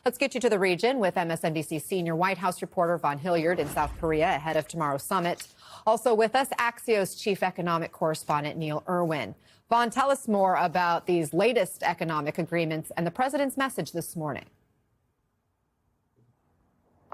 Let's get you to the region with MSNBC senior White House reporter Vaughn Hilliard in South Korea ahead of tomorrow's summit. Also with us, Axios chief economic correspondent Neil Irwin. Vaughn, tell us more about these latest economic agreements and the president's message this morning.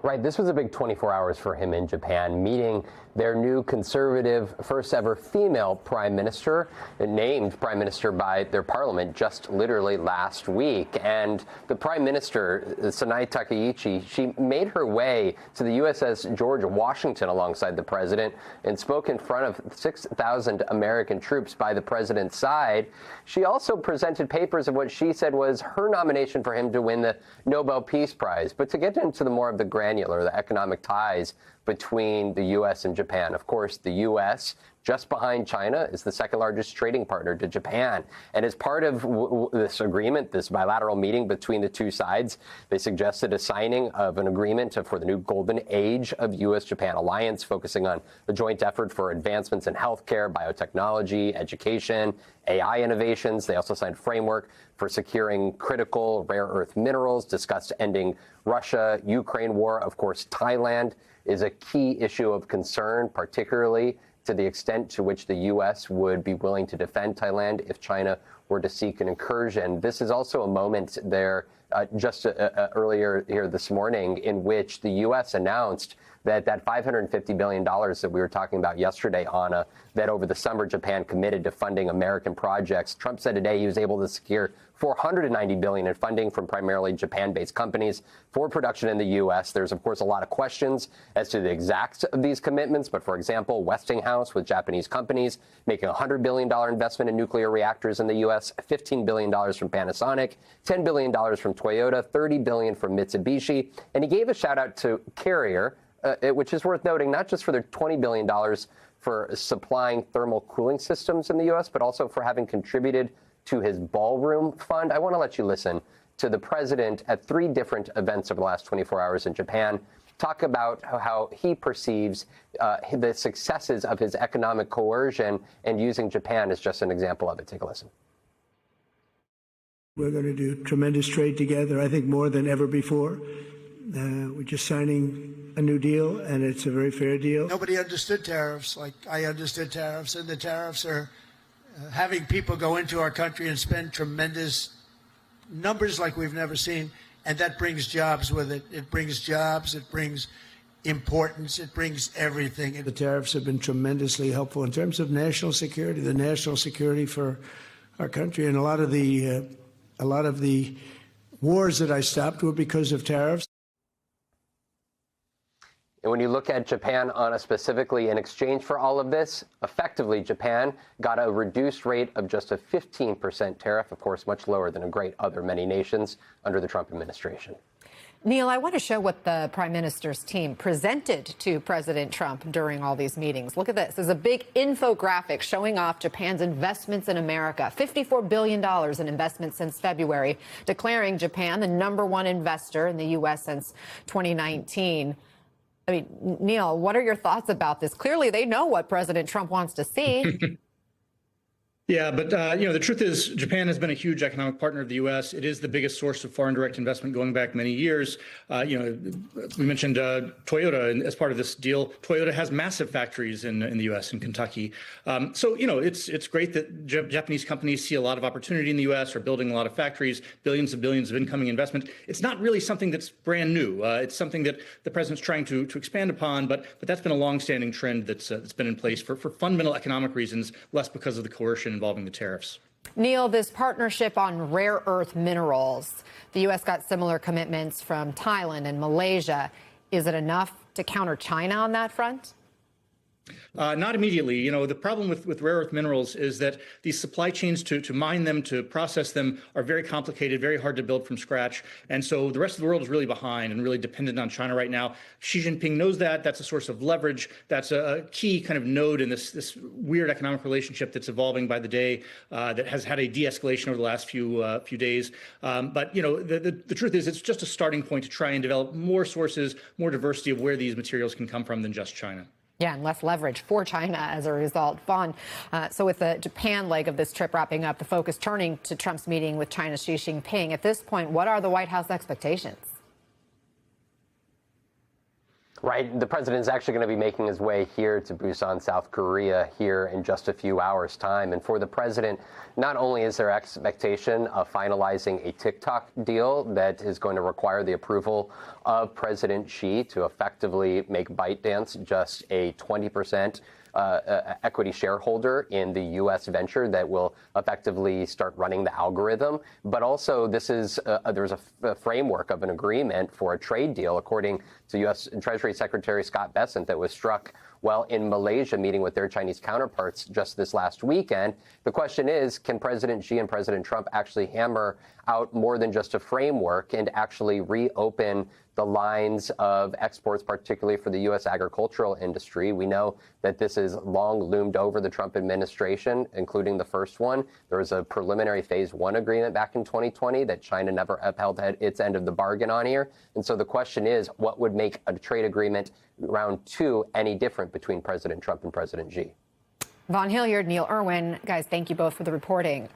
Right, this was a big 24 hours for him in Japan, meeting their new conservative, first ever female prime minister, named prime minister by their parliament just literally last week. And the prime minister, Sanae Takaichi, she made her way to the USS George Washington alongside the president and spoke in front of 6,000 American troops by the president's side. She also presented papers of what she said was her nomination for him to win the Nobel Peace Prize. But to get into the more of the the economic ties between the U.S. and Japan. Of course, the U.S., just behind China, is the second largest trading partner to Japan. And as part of this agreement, this bilateral meeting between the two sides, they suggested a signing of an agreement for the new golden age of U.S.-Japan alliance, focusing on a joint effort for advancements in healthcare, biotechnology, education, AI innovations. They also signed a framework for securing critical rare earth minerals, discussed ending Russia-Ukraine war. Of course, Thailand is a key issue of concern, particularly to the extent to which the U.S. would be willing to defend Thailand if China were to seek an incursion. This is also a moment there, earlier here this morning, in which the U.S. announced that $550 billion that we were talking about yesterday, Anna, that over the summer Japan committed to funding American projects. Trump said today he was able to secure $490 billion in funding from primarily Japan-based companies for production in the U.S. There's, of course, a lot of questions as to the exacts of these commitments. But, for example, Westinghouse with Japanese companies making a $100 billion investment in nuclear reactors in the U.S., $15 billion from Panasonic, $10 billion from Toyota, $30 billion from Mitsubishi. And he gave a shout out to Carrier, which is worth noting, not just for their $20 billion for supplying thermal cooling systems in the U.S., but also for having contributed to his ballroom fund. I want to let you listen to the president at 3 different events over the last 24 hours in Japan talk about how he perceives the successes of his economic coercion, and using Japan as just an example of it. Take a listen. We're going to do tremendous trade together, I think more than ever before. We're just signing a new deal, and it's a very fair deal. Nobody understood tariffs like I understood tariffs, and the tariffs are having people go into our country and spend tremendous numbers like we've never seen, and that brings jobs with it. It brings jobs, it brings importance, it brings everything. The tariffs have been tremendously helpful in terms of national security, the national security for our country, and a lot of the wars that I stopped were because of tariffs. And when you look at Japan, Anna, specifically, in exchange for all of this, effectively, Japan got a reduced rate of just a 15% tariff, of course, much lower than many nations under the Trump administration. Neil, I want to show what the prime minister's team presented to President Trump during all these meetings. Look at this. There's a big infographic showing off Japan's investments in America, $54 billion in investments since February, declaring Japan the #1 investor in the U.S. since 2019. I mean, Neil, what are your thoughts about this? Clearly, they know what President Trump wants to see. Yeah, but, the truth is Japan has been a huge economic partner of the U.S. It is the biggest source of foreign direct investment going back many years. We mentioned Toyota as part of this deal. Toyota has massive factories in the U.S., in Kentucky. It's great that Japanese companies see a lot of opportunity in the U.S., are building a lot of factories, billions and billions of incoming investment. It's not really something that's brand new. It's something that the president's trying to expand upon, but that's been a longstanding trend that's been in place for fundamental economic reasons, less because of the coercion involving the tariffs. Neil, this partnership on rare earth minerals, the U.S. got similar commitments from Thailand and Malaysia. Is it enough to counter China on that front? Not immediately. The problem with rare earth minerals is that these supply chains to mine them, to process them, are very complicated, very hard to build from scratch. And so the rest of the world is really behind and really dependent on China right now. Xi Jinping knows that. That's a source of leverage. That's a key kind of node in this weird economic relationship that's evolving by the day, that has had a de-escalation over the last few days. But the truth is it's just a starting point to try and develop more sources, more diversity of where these materials can come from than just China. Yeah, and less leverage for China as a result. Vaughn, so with the Japan leg of this trip wrapping up, the focus turning to Trump's meeting with China's Xi Jinping. At this point, what are the White House expectations? Right. The president is actually going to be making his way here to Busan, South Korea, here in just a few hours' time. And for the president, not only is there expectation of finalizing a TikTok deal that is going to require the approval of President Xi to effectively make ByteDance just a 20% equity shareholder in the U.S. venture that will effectively start running the algorithm. But also, this is there's a framework of an agreement for a trade deal, according to U.S. Treasury Secretary Scott Bessent, that was struck while in Malaysia meeting with their Chinese counterparts just this last weekend. The question is, can President Xi and President Trump actually hammer out more than just a framework and actually reopen the lines of exports, particularly for the U.S. agricultural industry? We know that this is long loomed over the Trump administration, including the first one. There was a preliminary phase one agreement back in 2020 that China never upheld its end of the bargain on here. And so the question is, what would make a trade agreement round two any different between President Trump and President Xi? Vaughn Hilliard, Neil Irwin, guys, thank you both for the reporting.